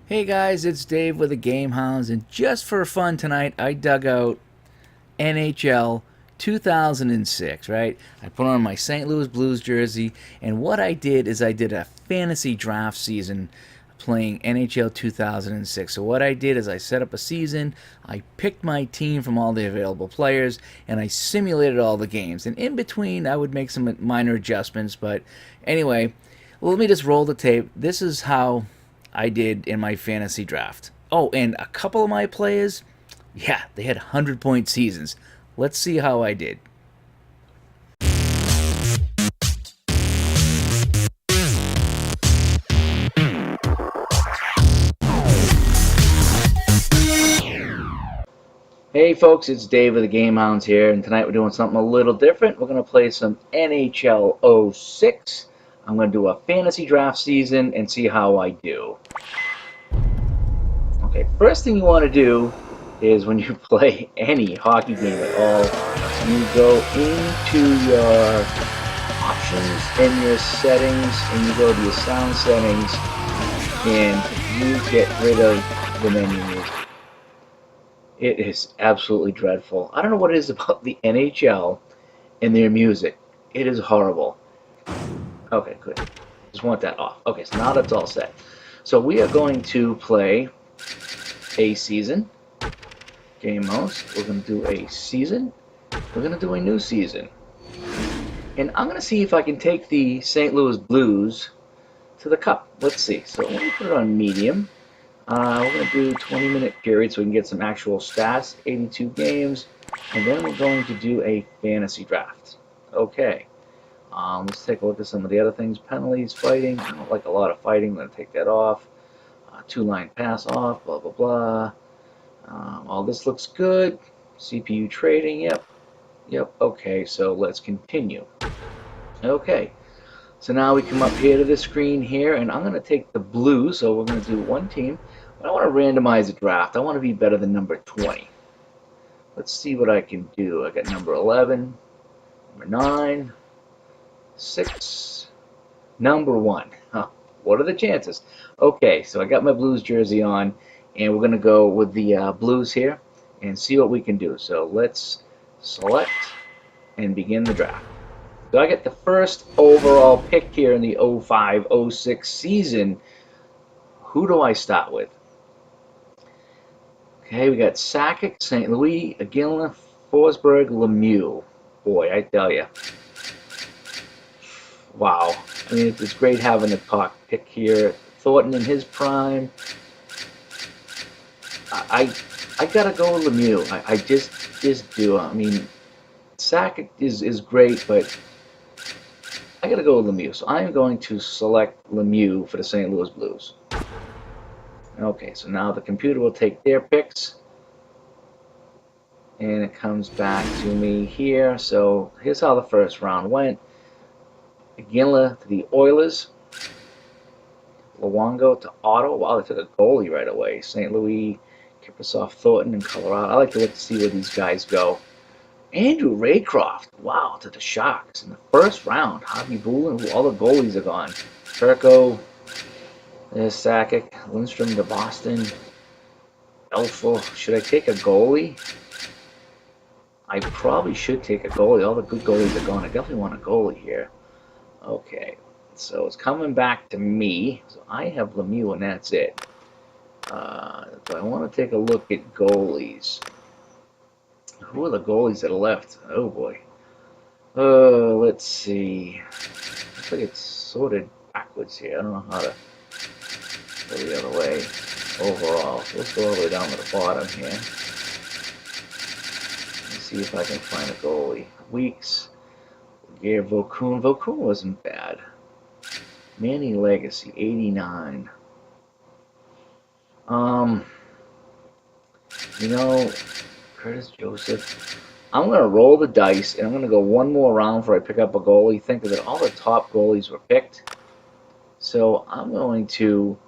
Hey guys, it's Dave with the Game Hounds, and just for fun tonight, I dug out NHL 2006, right? I put on my St. Louis Blues jersey, and what I did is I did a fantasy draft season playing NHL 2006. So what I did is I set up a season, I picked my team from all the available players, and I simulated all the games. And in between, I would make some minor adjustments, but anyway, let me just roll the tape. This is how I did in my fantasy draft. Oh, and a couple of my players, yeah, they had 100-point seasons. Let's see how I did. Hey folks, it's Dave of the Game Hounds here, and tonight we're doing something a little different. We're going to play some NHL '06. I'm going to do a fantasy draft season and see how I do. Okay, first thing you want to do is when you play any hockey game at all, you go into your options and your settings, and you go to your sound settings, and you get rid of the menu music. It is absolutely dreadful. I don't know what it is about the NHL and their music. It is horrible. Okay, good. Just want that off. Okay, so now that's all set. So we are going to play a season. Game mouse. We're going to do a season. We're going to do a new season. And I'm going to see if I can take the St. Louis Blues to the Cup. Let's see. So let me put it on medium. We're going to do 20-minute period so we can get some actual stats, 82 games, and then we're going to do a fantasy draft. Okay. Let's take a look at some of the other things. Penalties, fighting. I don't like a lot of fighting. I'm going to take that off. Two-line pass off, blah, blah, blah. All this looks good. CPU trading, yep. Yep, okay, so let's continue. Okay. So now we come up here to the screen here, and I'm going to take the Blues, so we're going to do one team. But I want to randomize the draft. I want to be better than number 20. Let's see what I can do. I got number 11, number 9, 6, number 1. Huh. What are the chances? Okay, so I got my Blues jersey on, and we're going to go with the Blues here and see what we can do. So let's select and begin the draft. So I get the first overall pick here in the 05-06 season. Who do I start with? Okay, we got Sakic, St. Louis, Iginla, Forsberg, Lemieux. Boy, I tell you. Wow. I mean, it's great having a top pick here. Thornton in his prime. I gotta go with Lemieux. I just do. I mean, Sakic is great, but I gotta go with Lemieux. So I'm going to select Lemieux for the St. Louis Blues. Okay, so now the computer will take their picks, and it comes back to me here. So here's how the first round went. Iginla to the Oilers. Luongo to Ottawa. Wow, they took a goalie right away. St. Louis, Kiprusoff, Thornton in Colorado. I like to look to see where these guys go. Andrew Raycroft, wow, to the Sharks in the first round. Javi Bulin, all the goalies are gone. Turco, there's Sakic, Lindstrom to Boston. Elfo, should I take a goalie? I probably should take a goalie. All the good goalies are gone. I definitely want a goalie here. Okay, so it's coming back to me. So I have Lemieux, and that's it. So I want to take a look at goalies. Who are the goalies that are left? Oh boy. Let's see. Looks like it's sorted backwards here. I don't know how to go the other way overall. So let's go all the way down to the bottom here. Let's see if I can find a goalie. Weeks. Gare Vokun. Vokun wasn't bad. Manny Legacy, 89. You know, Curtis Joseph. I'm going to roll the dice, and I'm going to go one more round before I pick up a goalie. Think of it, all the top goalies were picked. So I'm going to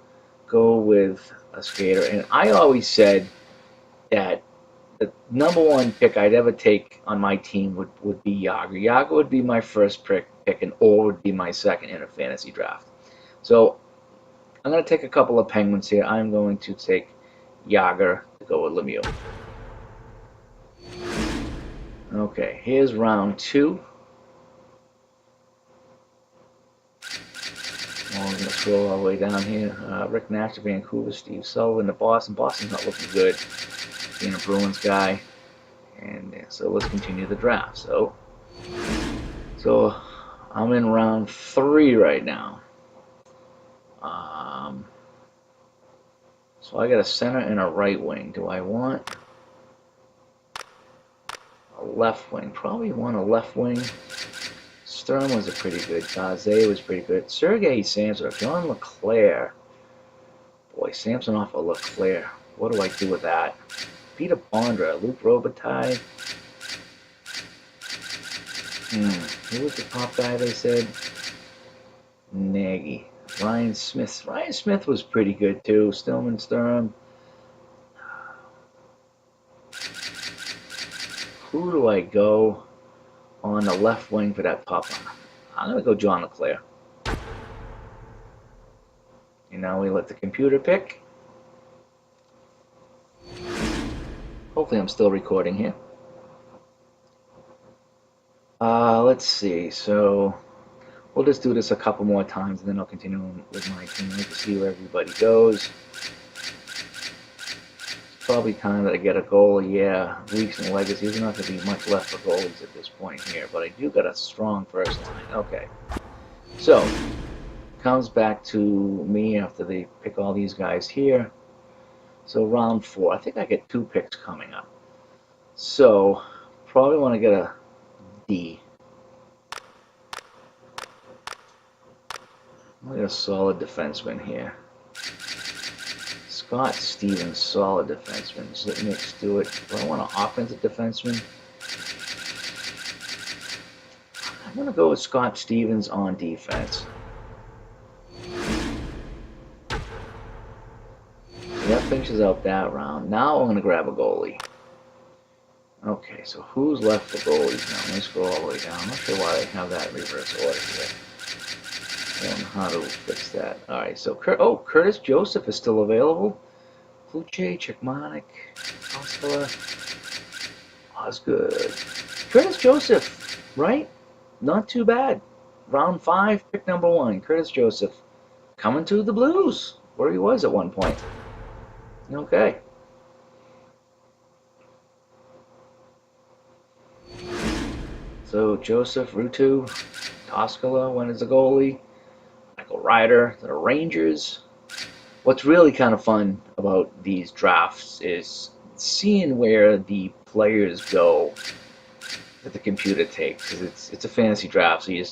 go with a skater. And I always said that the number one pick I'd ever take on my team would be Yager. Yager would be my first pick, and Orr would be my second in a fantasy draft. So I'm going to take a couple of Penguins here. I'm going to take Yager to go with Lemieux. Okay, here's round 2. Well, I'm going to scroll all the way down here. Rick Nash to Vancouver, Steve Sullivan to Boston. Boston's not looking good, being a Bruins guy. And so let's continue the draft. So I'm in round 3 right now. So I got a center and a right wing. Do I want a left wing? Probably want a left wing. Sturm was a pretty good. Zay was pretty good. Sergei Samsonov, John LeClaire. Boy, Samsonov or LeClaire. What do I do with that? Peter Bondra, Luke Robitaille. Who was the top guy they said? Nagy. Ryan Smith. Ryan Smith was pretty good too. Stillman, Sturm. Who do I go on the left wing for that top line? I'm going to go John LeClaire. And now we let the computer pick. Hopefully I'm still recording here. Let's see. So we'll just do this a couple more times, and then I'll continue with my team to see where everybody goes. It's probably time that I get a goalie. Yeah, Weeks and Legacy. There's not going to be much left for goalies at this point here, but I do got a strong first line. Okay. So, comes back to me after they pick all these guys here. So round 4. I think I get 2 picks coming up. So, probably want to get a D. I'll get a solid defenseman here. Scott Stevens, solid defenseman. Zitnik, Stewart. Do I want an offensive defenseman? I'm going to go with Scott Stevens on defense. So that finishes out that round. Now I'm going to grab a goalie. Okay, so who's left for goalies now? Let me scroll all the way down. I'm not sure why they have that in reverse order here. I don't know how to fix that. Alright, so Curtis Joseph is still available. Kluche, Chekmanik, Oscar, Osgood. Curtis Joseph, right? Not too bad. Round 5, pick number 1. Curtis Joseph. Coming to the Blues, where he was at one point. Okay. So Joseph, Rutu, Toskala went as a goalie. Michael Ryder, the Rangers. What's really kind of fun about these drafts is seeing where the players go that the computer takes, because it's a fantasy draft, so you're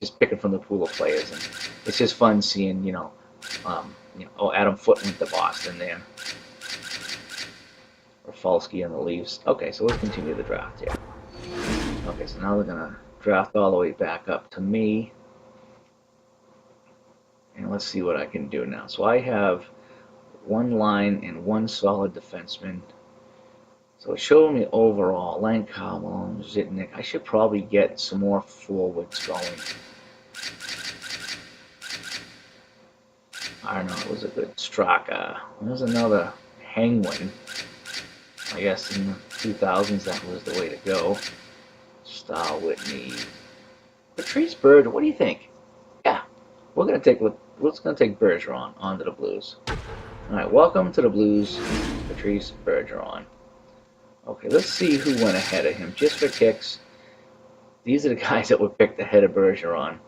just picking from the pool of players, and it's just fun seeing Adam Foote went to Boston there, Rafalski on the Leafs. Okay, so let's continue the draft here. Okay, so now they're gonna draft all the way back up to me. And let's see what I can do now. So I have 1 line and 1 solid defenseman. So it's showing me overall, Lankar, Malone, Zitnik. I should probably get some more forwards going. I don't know, it was a good Straka. There's another Hangwin. I guess in the 2000s that was the way to go. Stahl, Whitney. Patrice Bergeron, what do you think? Yeah, we're gonna take Bergeron onto the Blues. Alright, welcome to the Blues, Patrice Bergeron. Okay, let's see who went ahead of him, just for kicks. These are the guys that were picked ahead of Bergeron.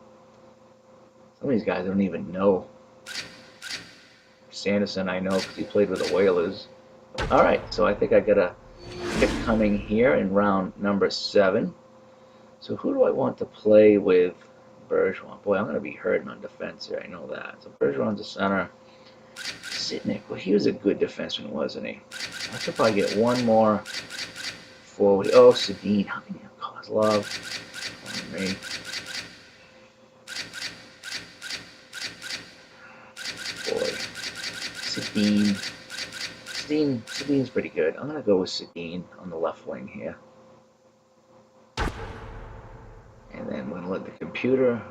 Some of these guys I don't even know. Sanderson I know because he played with the Whalers. Alright, so I think I got a pick coming here in round number 7. So who do I want to play with Bergeron? Boy, I'm going to be hurting on defense here, I know that. So Bergeron's a center. Zitnik, well, he was a good defenseman, wasn't he? I should probably get 1 more forward. Oh, Sedin. How can you cause love? On me. Boy. Sedin's pretty good. I'm going to go with Sedin on the left wing here. And then I'm going to let the computer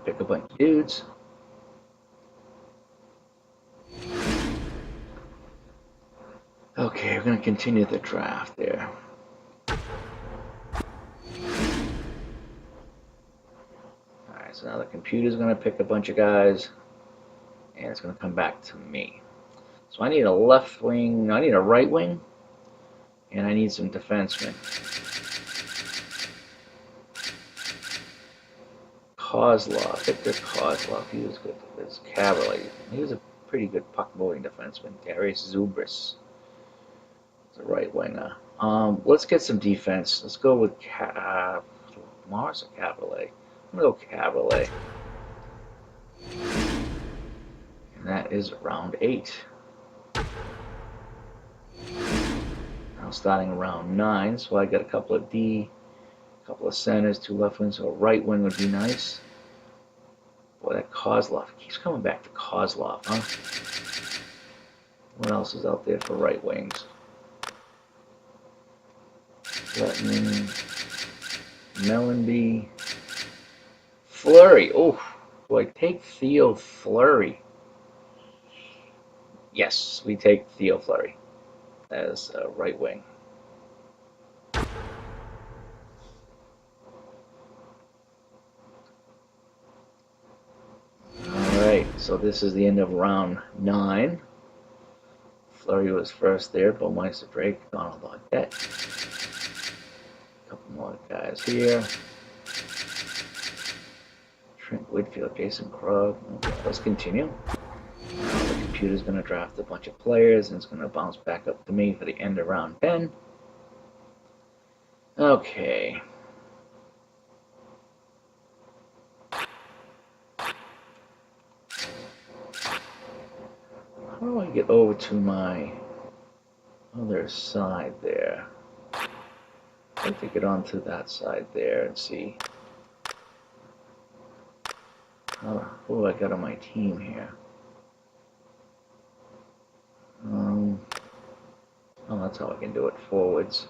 pick a bunch of dudes. Okay, we're going to continue the draft there. Alright, so now the computer's going to pick a bunch of guys, and it's going to come back to me. So I need a left wing, I need a right wing, and I need some defensemen. Kozlov, Victor Kozlov, he was good. It's Cavalry. He was a pretty good puck-moving defenseman. Darius Zubris is a right winger. Let's get some defense. Let's go with Mars or Cavalry. I'm gonna go Cavalry. And that is round 8. Now starting round 9, so I got a couple of D, a couple of centers, 2 left wings, so a right wing would be nice. Boy, that Kozlov keeps coming back to Kozlov, huh? What else is out there for right wings? Letman, Mellenby, Fleury. Oh, do I take Theo Fleury? Yes, we take Theo Fleury as a right wing. Alright, so this is the end of round 9. Fleury was first there, Bowmeister, Drake, Donald Audette. A couple more guys here. Trent Whitfield, Jason Krug. Okay, let's continue. Now the computer's going to draft a bunch of players, and it's going to bounce back up to me for the end of round 10. Okay. How do I get over to my other side there? I'd like to get onto that side there and see who I got on my team here. Oh, that's how I can do it. Forwards.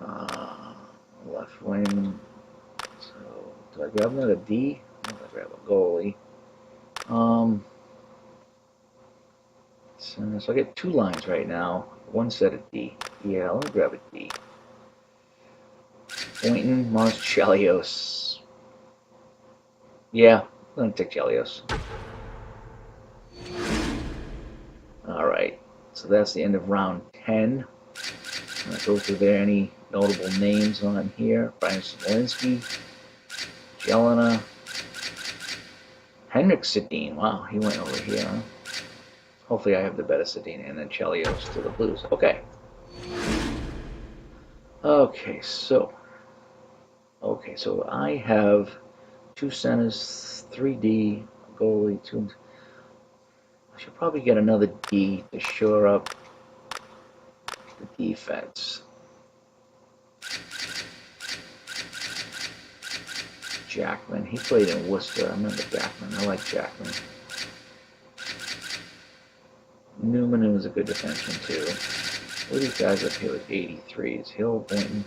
Left wing. So, do I grab another D? I'm going to grab a goalie. So I get 2 lines right now. 1 set of D. Yeah, let me grab a D. Boynton, Chelios. Yeah, I'm going to take Chelios. Alright, so that's the end of round 10. I'm going to go through there. Any notable names on here? Brian Smolinski, Jelena, Henrik Sedin. Wow, he went over here, huh? Hopefully I have the better Sedin, and then Chelios to the Blues. Okay. Okay, so I have 2 centers, 3D, goalie, 2. I should probably get another D to shore up the defense. Jackman, he played in Worcester. I remember Jackman. I like Jackman. Newman was a good defenseman too. What are these guys up here with 83s? Hill, Boynton.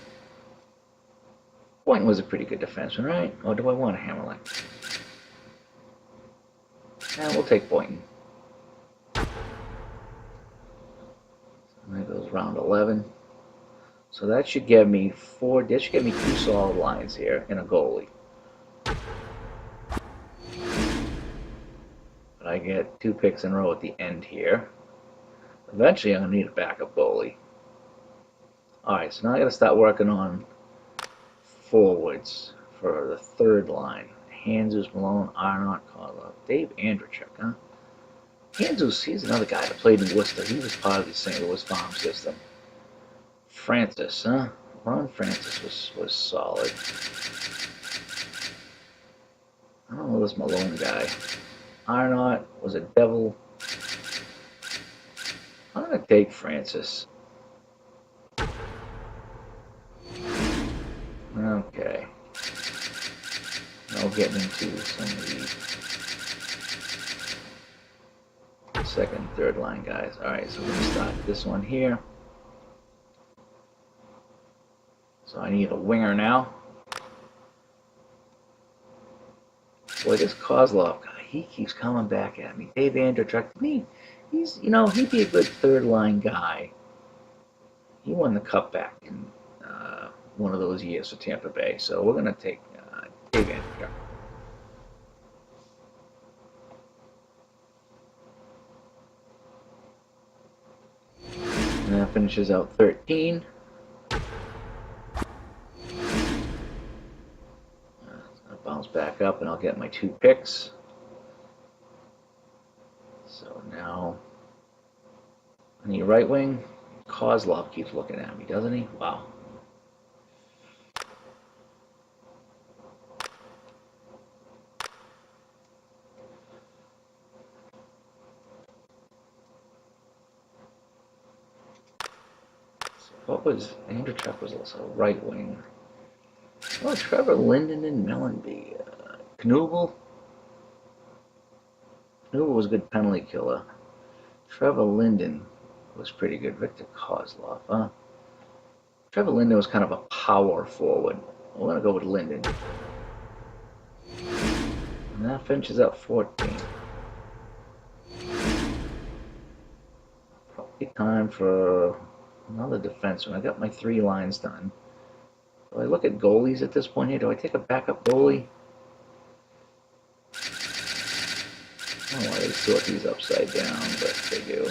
Boynton was a pretty good defenseman, right? Or do I want a Hammerling? Yeah, we'll take Boynton. There goes round 11. So that should get me 4. That should get me 2 solid lines here and a goalie. But I get 2 picks in a row at the end here. Eventually, I'm going to need a backup goalie. Alright, so now I got to start working on forwards for the 3rd line. Hanzus, Malone, Arnott, Kozlov, Dave Andrechuk, huh? Hanzus, he's another guy that played in Worcester. He was part of the St. Louis farm system. Francis, huh? Ron Francis was solid. I don't know this Malone guy. Arnott was a devil. I'm going to take Francis. Okay. Now we're getting into some of the 2nd, 3rd line guys. Alright, so we're going to start this one here. So I need a winger now. Boy, this Kozlov guy, he keeps coming back at me. Dave Andrechuk, he'd be a good third line guy. He won the cup back in one of those years for Tampa Bay. So we're gonna take Dave Andrew. And that finishes out 13. I'll bounce back up and I'll get my 2 picks. So now, on the right wing, Kozlov keeps looking at me, doesn't he? Wow. So what was Andrew Chuck was also right wing. Oh, Trevor Linden and Mellenby. Knubel. Knubel was a good penalty killer. Trevor Linden was pretty good. Victor Kozlov, huh? Trevor Linden was kind of a power forward. We're going to go with Linden. And that finishes up 14. Probably time for another defenseman. I got my 3 lines done. Do I look at goalies at this point here? Do I take a backup goalie? I don't know why they sort these upside down, but they do.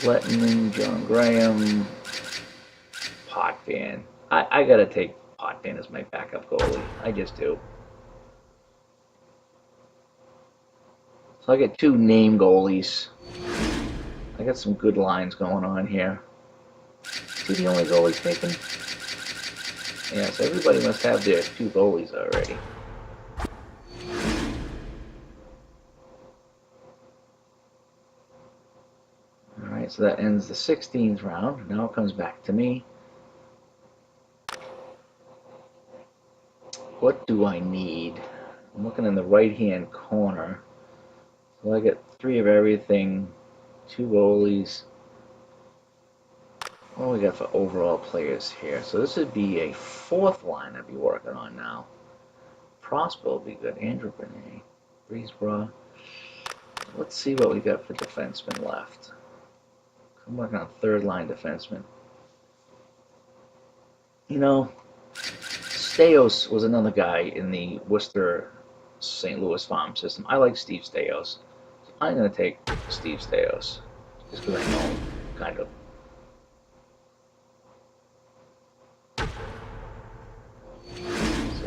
Letman, John Graham, Potvin. I gotta take Potvin as my backup goalie. I just do. So I get 2 name goalies. I got some good lines going on here. Is he the only goalie taken? Yeah, so everybody must have their 2 goalies already. Alright, so that ends the 16th round. Now it comes back to me. What do I need? I'm looking in the right-hand corner. So I get 3 of everything, 2 goalies. What do we got for overall players here? So this would be a 4th line I'd be working on now. Prosper would be good. Andrew Bernay, Breesborough. Let's see what we got for defensemen left. I'm working on 3rd line defenseman. You know, Staios was another guy in the Worcester St. Louis farm system. I like Steve Staios. So I'm going to take Steve Staios. Just because I know him, kind of. So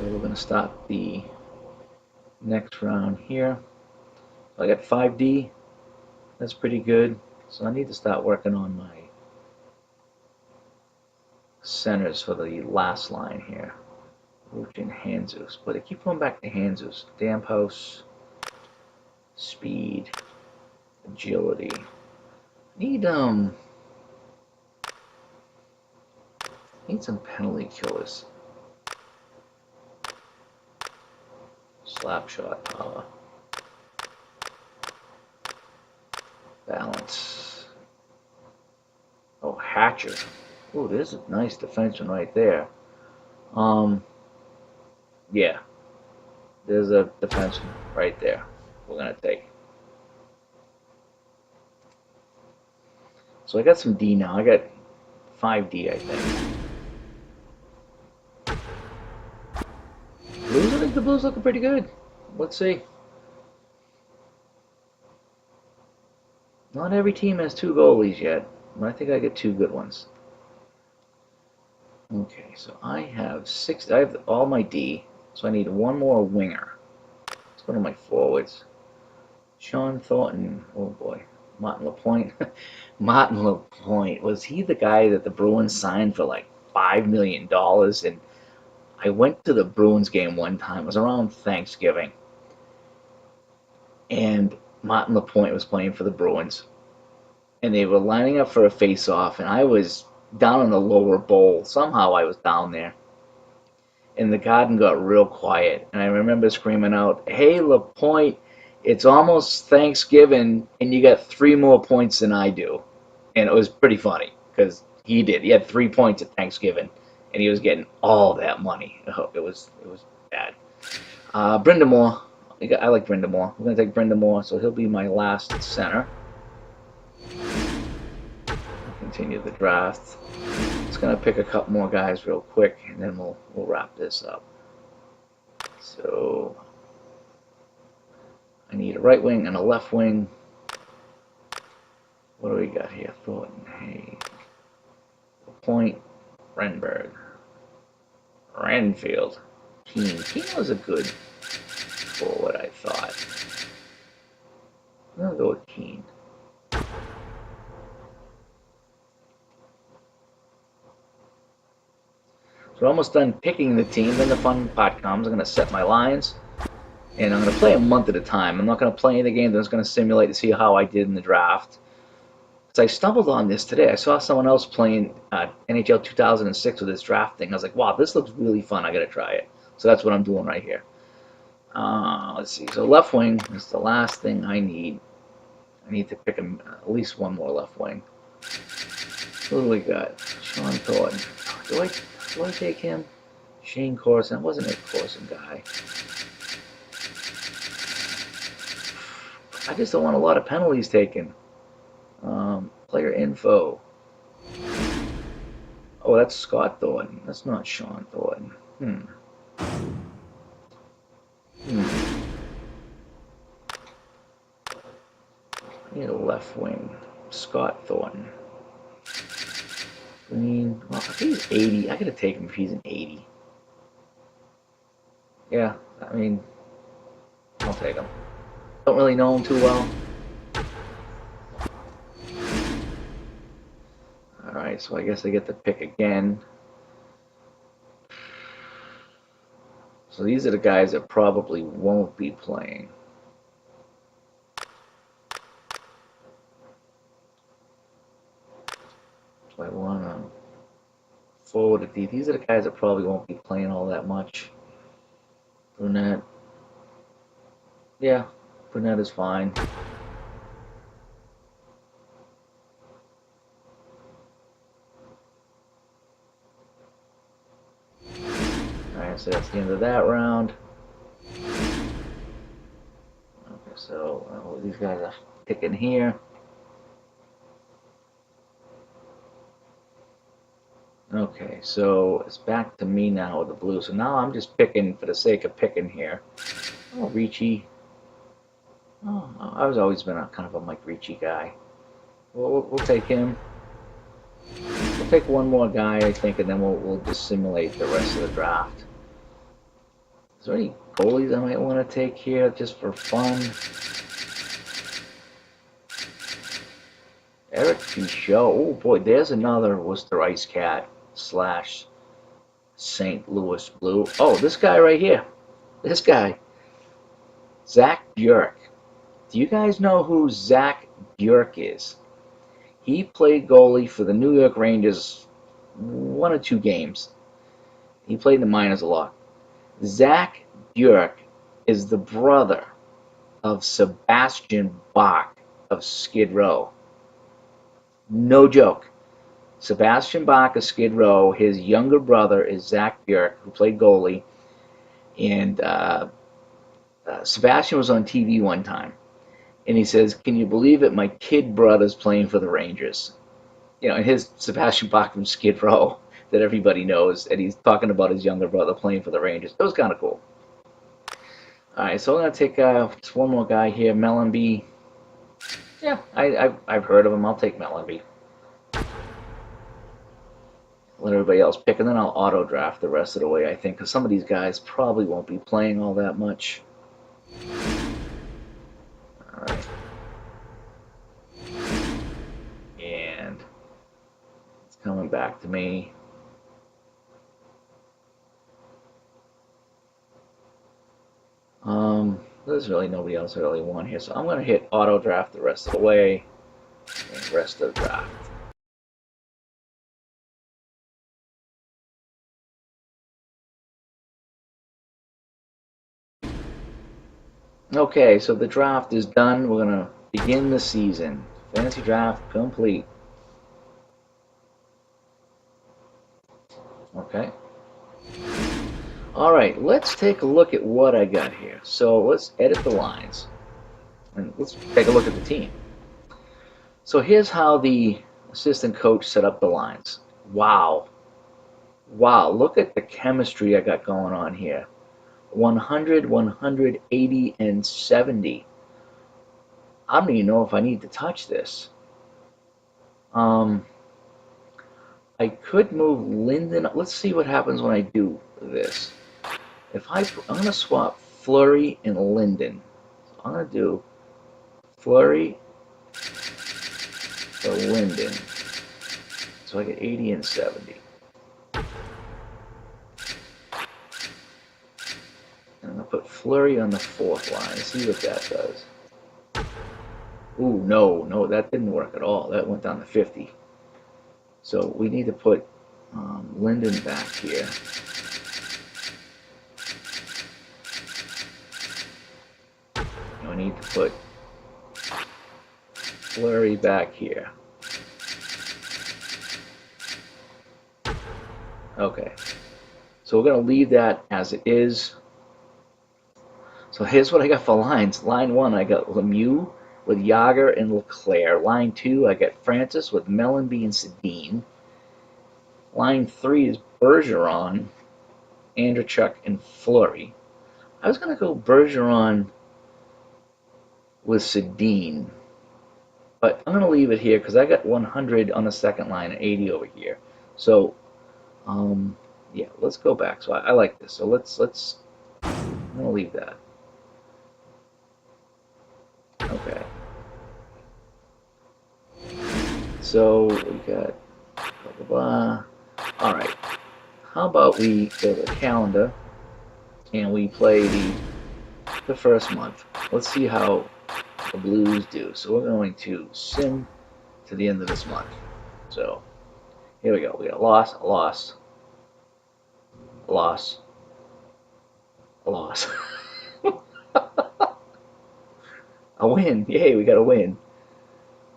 we're going to start the next round here. I got 5D. That's pretty good. So I need to start working on my centers for the last line here. Ruchin, Hanzus. But I keep going back to Hanzus. Damphouse, speed, agility. Need some penalty killers. Slap shot power. Balance. Oh, Hatcher. Oh, there's a nice defenseman right there. Yeah. There's a defenseman right there. We're gonna take. So I got some D now. I got 5D, I think. Blues, I think the Blues looking pretty good. Let's see. Not every team has 2 goalies yet, but I think I get 2 good ones. Okay, so I have all my D, so I need 1 more winger. Let's go to my forwards. Sean Thornton, oh boy, Martin Lapointe. Martin Lapointe, was he the guy that the Bruins signed for like $5 million? And I went to the Bruins game one time, it was around Thanksgiving, and Martin Lapointe was playing for the Bruins, and they were lining up for a face-off, and I was down in the lower bowl. Somehow I was down there, and the garden got real quiet, and I remember screaming out, "Hey, Lapointe, it's almost Thanksgiving, and you got 3 more points than I do." And it was pretty funny, because he did. He had 3 points at Thanksgiving, and he was getting all that money. Oh, it was bad. Brenda Moore, I like Brindamore. We're going to take Brindamore, so he'll be my last center. Continue the draft. Just going to pick a couple more guys real quick, and then we'll wrap this up. So I need a right wing and a left wing. What do we got here? Thornton, Hay, Point, Renberg, Renfield, Keane. Keane was a good forward, I thought. I'm gonna go with Keane. So we're almost done picking the team. Then the fun part comes. I'm gonna set my lines, and I'm gonna play a month at a time. I'm not gonna play any of the games. I'm just gonna simulate to see how I did in the draft. I stumbled on this today. I saw someone else playing NHL 2006 with this draft thing. I was like, wow, this looks really fun. I got to try it. So that's what I'm doing right here. Let's see. So left wing is the last thing I need. I need to pick at least one more left wing. What do we got? Sean Thornton. Do I take him? Shane Corson. I wasn't a Corson guy. I just don't want a lot of penalties taken. Player info. Oh, that's Scott Thornton. That's not Sean Thornton. I need a left wing. Scott Thornton. Green. Well, if he's 80, I gotta take him if he's an 80. Yeah, I mean, I'll take him. Don't really know him too well. Alright, so I guess I get to pick again. So these are the guys that probably won't be playing. So I want to forward it. These are the guys that probably won't be playing all that much. Brunette. Yeah, Brunette is fine. Alright, so that's the end of that round. Okay, so these guys are picking here. Okay, so it's back to me now with the blue. So now I'm just picking for the sake of picking here. Oh, Ricci. Oh, I've always been a kind of a Mike Ricci guy. We'll take him. We'll take one more guy, I think, and then we'll just simulate the rest of the draft. Is there any goalies I might want to take here just for fun? Eric Pichot. Oh boy, there's another Worcester Ice Cat / St. Louis Blue. Oh, this guy right here. This guy. Zach Bjork. Do you guys know who Zach Bjork is? He played goalie for the New York Rangers 1 or 2 games. He played in the minors a lot. Zach Bjork is the brother of Sebastian Bach of Skid Row. No joke. Sebastian Bach of Skid Row, his younger brother is Zach Bjork, who played goalie. And Sebastian was on TV one time. And he says, can you believe it? My kid brother's playing for the Rangers. You know, and his Sebastian Bach from Skid Row that everybody knows. And he's talking about his younger brother playing for the Rangers. It was kind of cool. All right, so I'm going to take just one more guy here, Mellenby. Yeah, I've heard of him. I'll take Mellenby. Let everybody else pick, and then I'll auto-draft the rest of the way, I think, because some of these guys probably won't be playing all that much. Alright. And it's coming back to me. There's really nobody else I really want here, so I'm going to hit auto-draft the rest of the way, and rest of the draft. Okay, so the draft is done. We're going to begin the season. Fantasy draft complete. Okay. Alright, let's take a look at what I got here. So let's edit the lines. And let's take a look at the team. So here's how the assistant coach set up the lines. Wow. Wow, look at the chemistry I got going on here. 100, 180, and 70. I don't even know if I need to touch this. I could move Linden. Let's see what happens when I do this. I'm going to swap Flurry and Linden. So I'm going to do Flurry for Linden. So I get 80 and 70. And I'm going to put Flurry on the fourth line. See what that does. Ooh, no, that didn't work at all. That went down to 50. So we need to put Linden back here. And we need to put Flurry back here. Okay. So we're going to leave that as it is. So here's what I got for lines. Line 1, I got Lemieux with Yager and Leclerc. Line 2, I got Francis with Mellenby and Sedin. Line 3 is Bergeron, Andrechuk, and Fleury. I was going to go Bergeron with Sedin, but I'm going to leave it here because I got 100 on the second line and 80 over here. So, yeah, let's go back. So I like this. So I'm going to leave that. Okay. So we got blah, blah, blah. All right. How about we go to the calendar and we play the first month. Let's see how the Blues do. So we're going to sim to the end of this month. So here we go. We got a loss, a loss, a loss, a loss. A win. Yay, we got a win.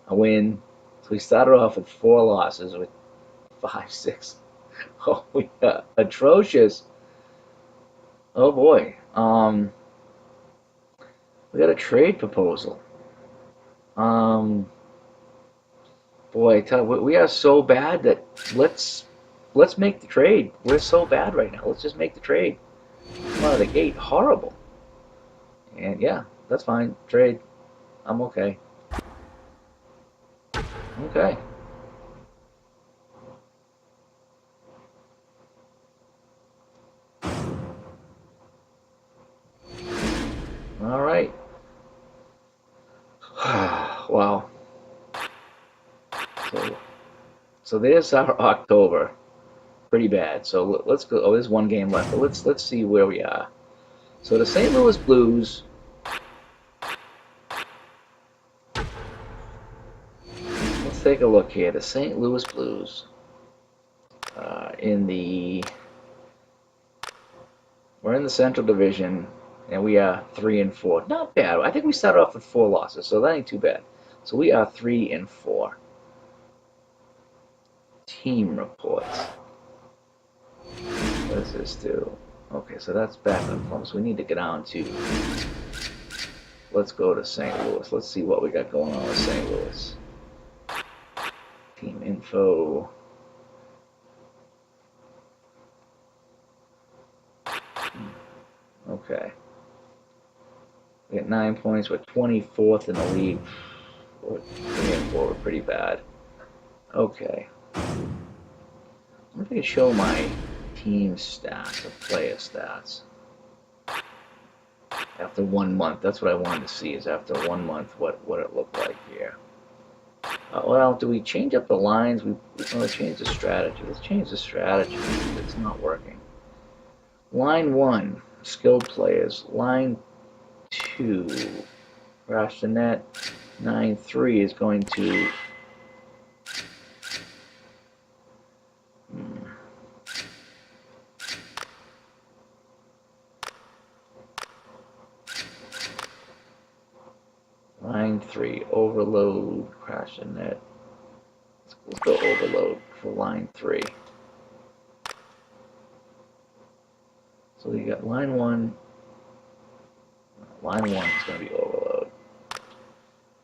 A win. So we started off with 4 losses with 5, 6. Oh, we got atrocious. Oh boy. We got a trade proposal. Boy, we are so bad that let's make the trade. We're so bad right now. Let's just make the trade. Come out of the gate, horrible. And yeah, that's fine. Trade. I'm okay. Okay. All right. Wow. So there's our October. Pretty bad. So let's go. Oh, there's one game left. But let's see where we are. So the St. Louis Blues. Let's take a look here. The St. Louis Blues. We're in the Central Division, and we are 3 and 4. Not bad. I think we started off with 4 losses, so that ain't too bad. So we are 3 and 4. Team reports. What does this do? Okay, so that's back on plum. So we need to get on to. Let's go to St. Louis. Let's see what we got going on with St. Louis. Team info. Okay. We got 9 points. We're 24th in the league. We're 3 and 4. We're pretty bad. Okay. I'm going to show my team stats or player stats. After 1 month. That's what I wanted to see, is after 1 month what it looked like here. Well, do we change up the lines? We want to change the strategy. Let's change the strategy. It's not working. Line 1, skilled players. Line 2, crash the net. 9-3 is going to. Line 3, overload, crash the net. Let's go overload for line 3. So you got line one. Line one is going to be overload.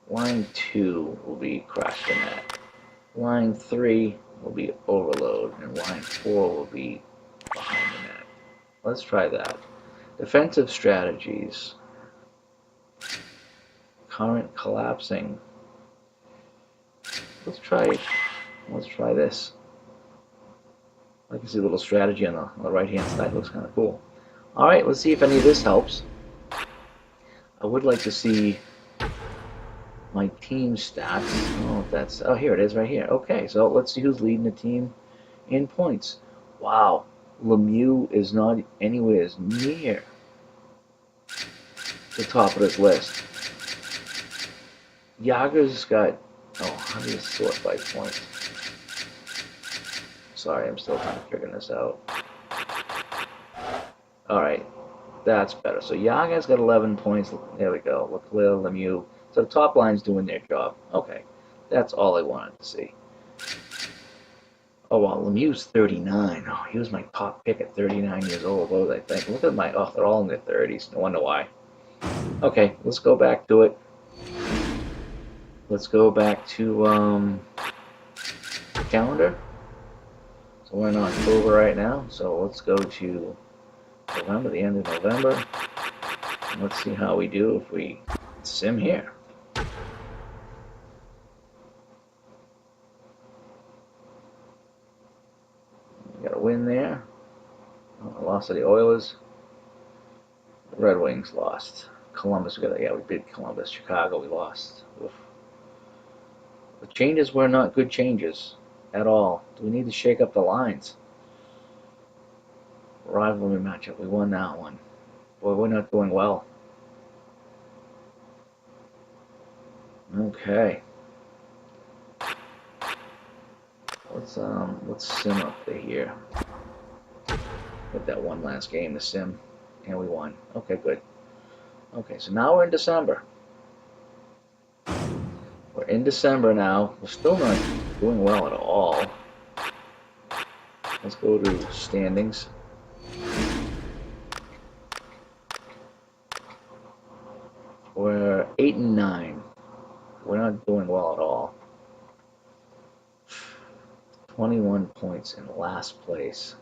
Line two will be crash the net. Line three will be overload, and line four will be behind the net. Let's try that. Defensive strategies. Current collapsing. Let's try this. I can see a little strategy on the right-hand side. Looks kind of cool. All right, let's see if any of this helps. I would like to see my team stats. Oh, oh, here it is right here. Okay, so let's see who's leading the team in points. Wow, Lemieux is not anywhere near the top of this list. Yager's got, oh, how do you sort by points? Sorry, I'm still kind of figuring this out. Alright, that's better. So Yager's got 11 points. There we go. Leclerc, Lemieux. So the top line's doing their job. Okay, that's all I wanted to see. Oh, wow, Lemieux's 39. Oh, he was my top pick at 39 years old. What was I think? Look at my, oh, they're all in their 30s. No wonder why. Okay, let's go back to it. Let's go back to the calendar. So we're in October right now. So let's go to November, the end of November. And let's see how we do if we sim here. We got a win there. Oh, loss of the Oilers. The Red Wings lost. Columbus, we beat Columbus. Chicago, we lost. Oof. The changes were not good changes at all. Do we need to shake up the lines? Rivalry matchup, we won that one. Boy, we're not doing well. Okay. Let's sim up to here. With that one last game, the sim, and we won. Okay, good. Okay, so now we're in December. We're in December now. We're still not doing well at all. Let's go to standings. We're 8 and 9. We're not doing well at all. 21 points in last place.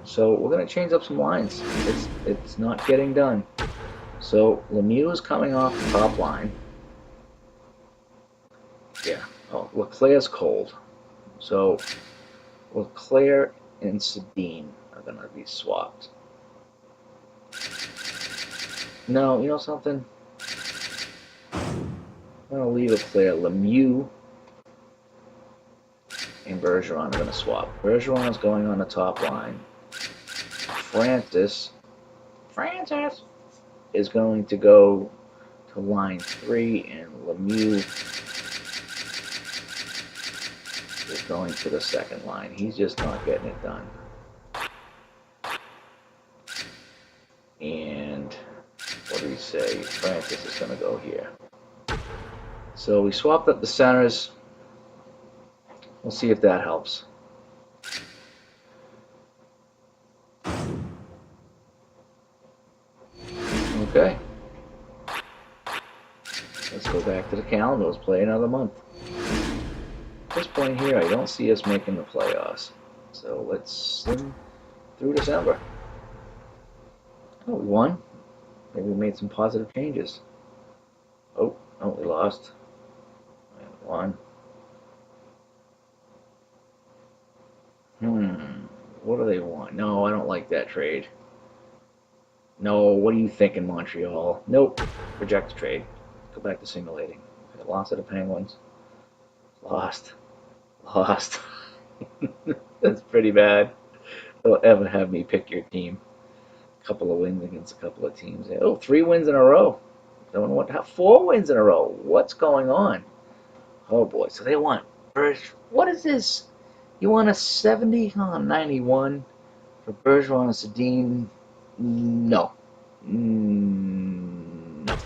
So we're going to change up some lines. It's not getting done. So Lemieux is coming off the top line. Yeah. Oh, Leclerc's cold. So Leclerc and Sedin are going to be swapped. No, you know something? I'm going to leave Leclerc. Lemieux and Bergeron are going to swap. Bergeron is going on the top line. Francis is going to go to line 3, and Lemieux is going to the second line. He's just not getting it done. And what do we say? Francis is going to go here. So we swapped up the centers. We'll see if that helps. Okay. Let's go back to the calendar. Let's play another month. At this point here, I don't see us making the playoffs. So let's sim through December. Oh, we won. Maybe we made some positive changes. Oh, we lost. And won. What do they want? No, I don't like that trade. No, what are you thinking, Montreal? Nope. Reject the trade. Go back to simulating. Okay, lost to the Penguins. Lost. That's pretty bad. Don't ever have me pick your team. A couple of wins against a couple of teams. Oh, 3 wins in a row. Don't know what. 4 wins in a row. What's going on? Oh boy. So they want. What is this? You want a 70 on 91 for Bergeron and Sedin? No. No.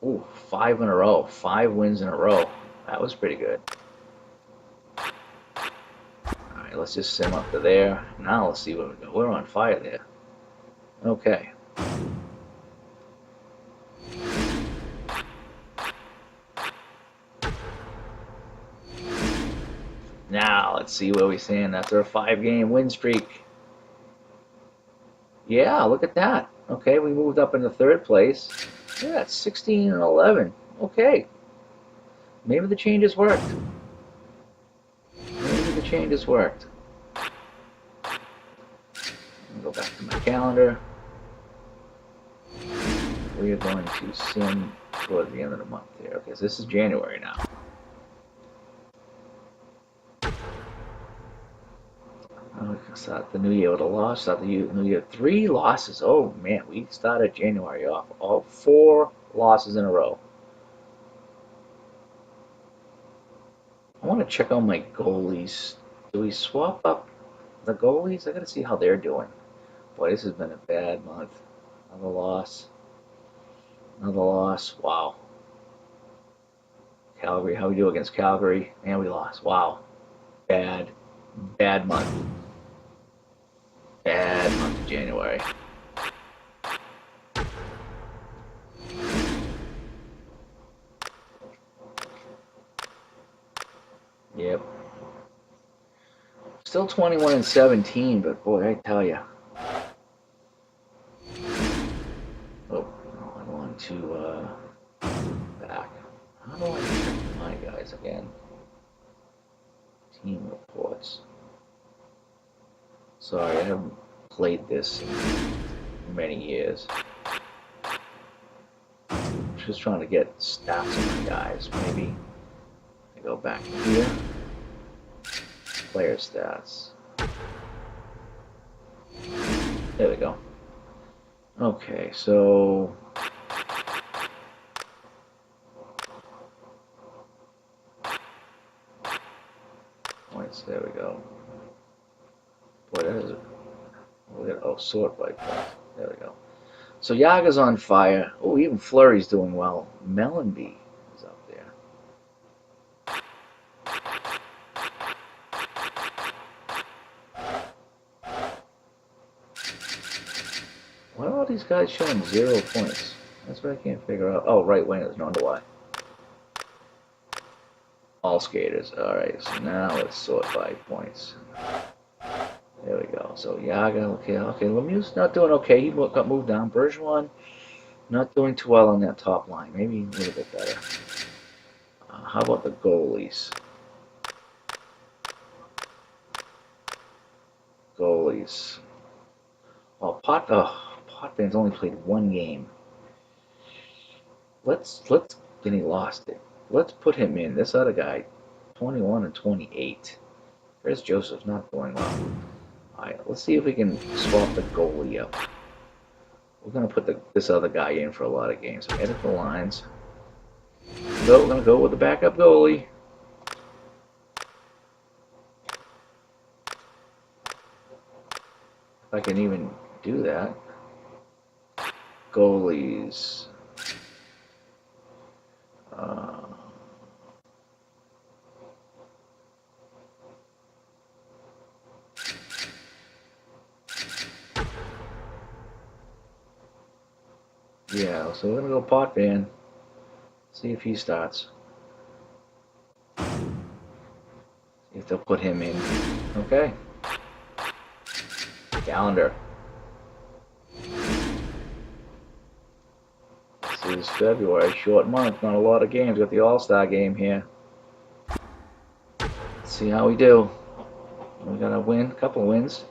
Ooh, 5 in a row. 5 wins in a row. That was pretty good. Alright, Alright, let's just sim up to there. Now let's see where we go. We're on fire there. Okay. Now let's see where we stand after a 5-game win streak. Yeah, look at that. Okay, we moved up into 3rd place. Yeah, it's 16 and 11. Okay. Maybe the changes worked. Maybe the changes worked. Go back to my calendar. We are going to sim toward the end of the month here. Okay, so this is January now. Start the new year with a loss. Start the new year 3 losses. Oh man, we started January off all 4 losses in a row. I want to check on my goalies. Do we swap up the goalies? I got to see how they're doing. Boy, this has been a bad month. Another loss. Another loss. Wow. Calgary, how we do against Calgary? And we lost. Wow. Bad month. Bad month of January. Yep. Still 21 and 17, but boy, I tell you. Oh, I want to back. How do I check my guys again? Team reports. Sorry, I haven't played this in many years. Just trying to get stats on my guys. Maybe I go back here. Player stats. There we go. Okay, so points. There we go. Boy, that is. Oh, sort by points. There we go. So Yaga's on fire. Oh, even Fleury's doing well. Mellenby is up there. Why are all these guys showing 0 points? That's what I can't figure out. Oh, right wingers, no wonder why. All skaters. Alright, so now let's sort by points. There we go. So Yaga, okay. Lemieux's not doing okay. He got moved down. Bergeron not doing too well on that top line. Maybe a little bit better. How about the goalies? Oh, Potvin only played 1 game. And he lost it. Let's put him in. This other guy, 21 and 28. Chris Joseph's not doing well. Alright, let's see if we can swap the goalie up. We're going to put this other guy in for a lot of games. So edit the lines. So we're going to go with the backup goalie. If I can even do that. Goalies. Yeah, so we're going to go Potvin. See if he starts. See if they'll put him in. Okay. Calendar. This is February, short month, not a lot of games. Got the All-Star game here. Let's see how we do. We got a win, a couple wins.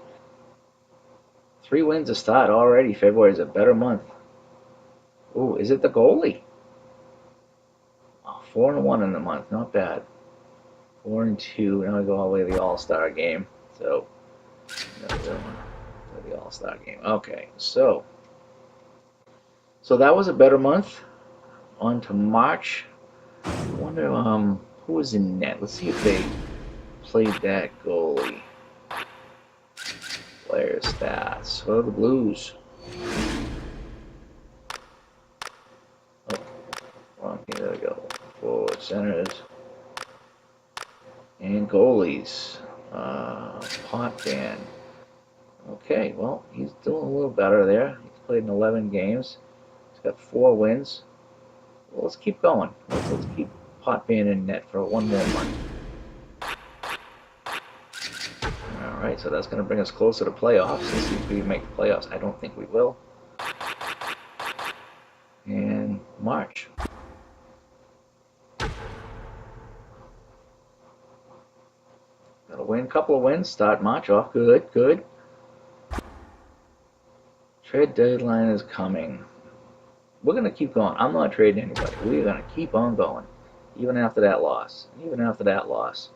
3 wins to start already. February is a better month. Ooh, is it the goalie? Oh, 4 and 1 in the month, not bad. 4 and 2. Now we go all the way to the All-Star game. So, the All-Star game. Okay, so that was a better month. On to March. I wonder who was in net. Let's see if they played that goalie. Player stats. What are the Blues? Oh, wrong thing. There we go. Forward centers and goalies. Okay, well, he's doing a little better there. He's played in 11 games. He's got 4 wins. Well, let's keep going. Let's keep Pot being in net for one more month. Alright, so that's going to bring us closer to playoffs. Let's see if we can make the playoffs. I don't think we will. And March. Got to win a couple of wins. Start March off. Good, good. Trade deadline is coming. We're going to keep going. I'm not trading anybody. We're going to keep on going. Even after that loss. Even after that loss.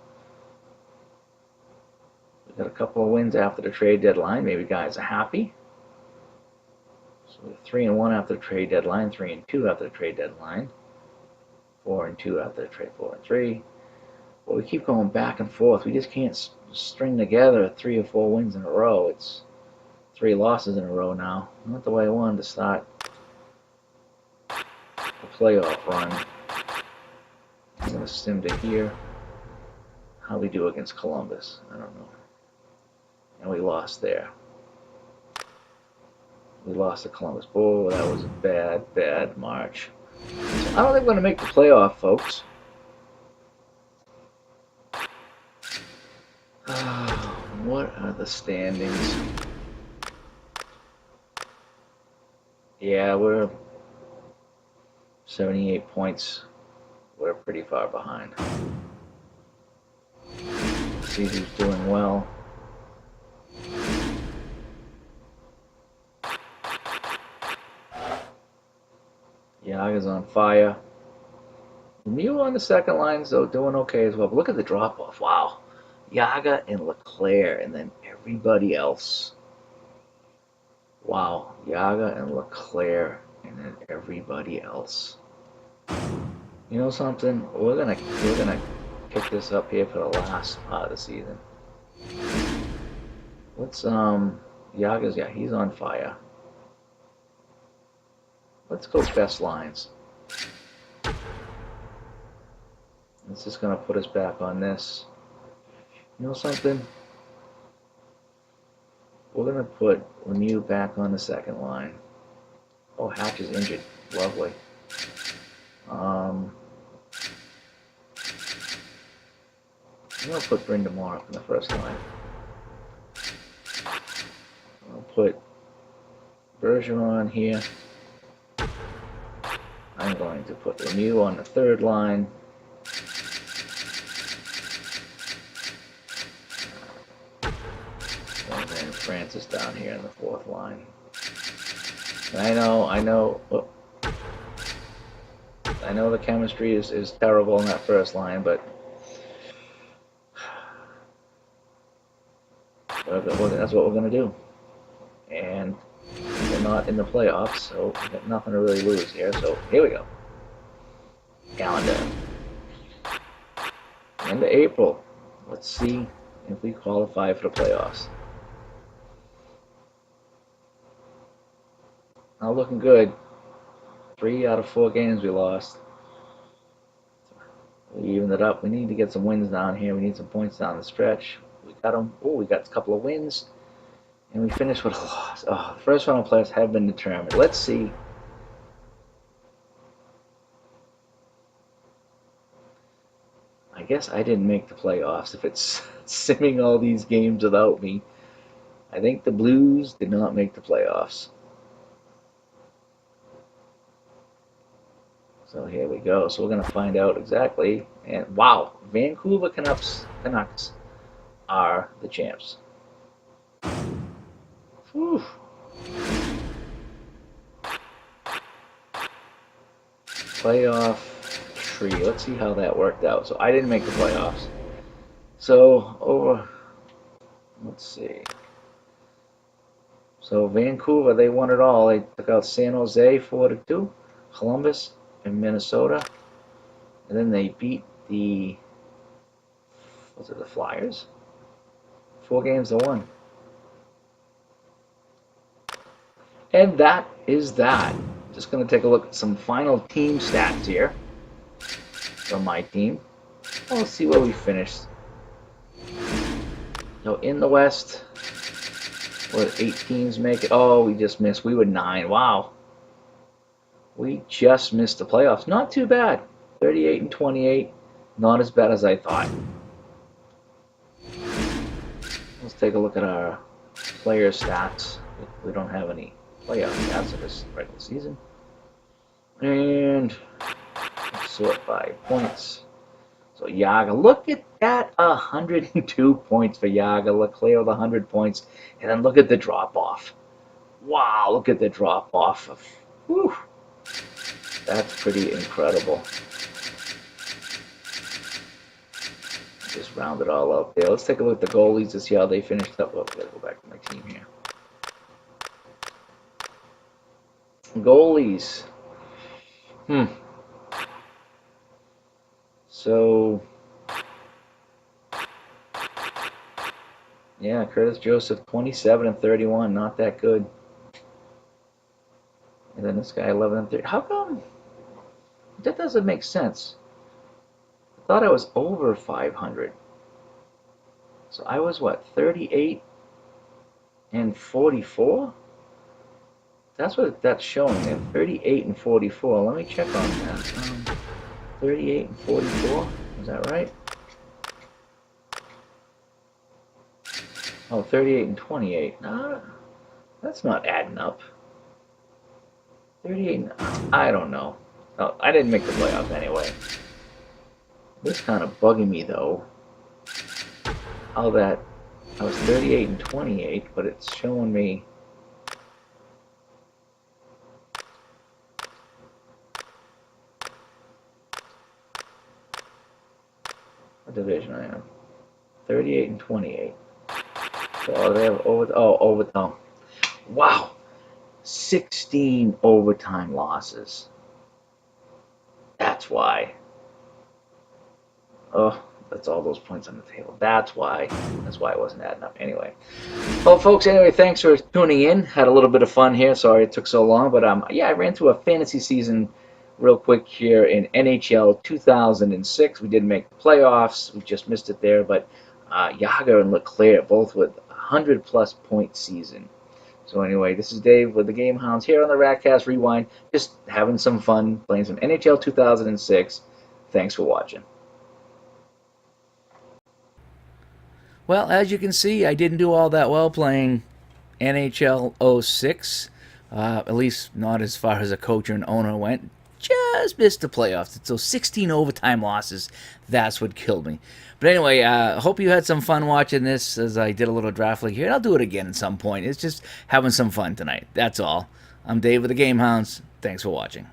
We got a couple of wins after the trade deadline. Maybe guys are happy. So we're 3-1 after the trade deadline. 3-2 after the trade deadline. 4-2 after the trade. 4-3. Well, we keep going back and forth. We just can't string together 3 or 4 wins in a row. It's 3 losses in a row now. Not the way I wanted to start the playoff run. I'm going to sim to here. How we do against Columbus, I don't know. And we lost there. We lost to Columbus. Oh, that was a bad, bad March. So I don't think we're going to make the playoff, folks. What are the standings? Yeah, we're 78 points. We're pretty far behind. Let's see who's doing well. Yaga's on fire. Mew on the second line, so doing okay as well. But look at the drop-off. Wow. Yaga and Leclerc, and then everybody else. Wow. Yaga and Leclerc, and then everybody else. You know something? We're gonna pick this up here for the last part of the season. Let's Yaga's, yeah, he's on fire. Let's go best lines. It's just gonna put us back on this. You know something? We're gonna put Lemieux back on the second line. Oh, Hatch is injured. Lovely. I'm gonna put Brenda Moore up in the first line. I'll put Bergeron here. I'm going to put Lemieux on the third line. And then Francis down here in the fourth line. And I know the chemistry is terrible in that first line, but that's what we're going to do. And we're not in the playoffs, so we've got nothing to really lose here. So here we go. Calendar. End of April. Let's see if we qualify for the playoffs. Not looking good. 3 out of 4 games we lost. We evened it up. We need to get some wins down here. We need some points down the stretch. We got them. Oh, we got a couple of wins. And we finished with a loss. Oh, the first round players have been determined. Let's see. I guess I didn't make the playoffs if it's simming all these games without me. I think the Blues did not make the playoffs. So here we go. So we're going to find out exactly. And wow, Vancouver Canucks are the champs. Whew. Playoff tree. Let's see how that worked out. So I didn't make the playoffs. So let's see. So Vancouver, they won it all. They took out San Jose 4-2, Columbus and Minnesota, and then they beat the Flyers 4-1. And that is that. Just going to take a look at some final team stats here from my team. Well, let's see where we finished. So in the West, What, 8 teams make it? Oh, we just missed. We were 9. Wow. We just missed the playoffs. Not too bad. 38 and 28. Not as bad as I thought. Let's take a look at our player stats. We don't have any playoff stats for this regular season. And sort by points. So Yaga, look at that, 102 points for Yaga. Leclerc with 100 points. And then look at the drop-off. Wow, look at the drop-off. Whew. That's pretty incredible. Just round it all up there. Let's take a look at the goalies to see how they finished up. Oh, I gotta go back to my team here. Goalies. So, yeah, Curtis Joseph, 27 and 31, not that good. And then this guy, 11 and 30. How come? That doesn't make sense. I thought I was over 500. So I was what, 38 and 44? That's what that's showing there, 38 and 44. Let me check on that. 38 and 44, is that right? Oh, 38 and 28. That's not adding up. 38, I don't know. Oh, I didn't make the playoffs anyway. This kind of bugging me though. How that I was 38 and 28, but it's showing me what division I am. 38 and 28. So they have overtime. Wow. 16 overtime losses. That's why. Oh, that's all those points on the table. That's why. That's why it wasn't adding up. Anyway. Well, folks, anyway, thanks for tuning in. Had a little bit of fun here. Sorry it took so long. But, yeah, I ran through a fantasy season real quick here in NHL 2006. We didn't make the playoffs. We just missed it there. But Yager and Leclerc both with 100-plus point season. So anyway, this is Dave with the Game Hounds here on the Ratcast Rewind. Just having some fun playing some NHL 2006. Thanks for watching. Well, as you can see, I didn't do all that well playing NHL 06. At least not as far as a coach or an owner went. Just missed the playoffs. So 16 overtime losses. That's what killed me. But anyway, I hope you had some fun watching this as I did a little draft league here. And I'll do it again at some point. It's just having some fun tonight. That's all. I'm Dave with the Game Hounds. Thanks for watching.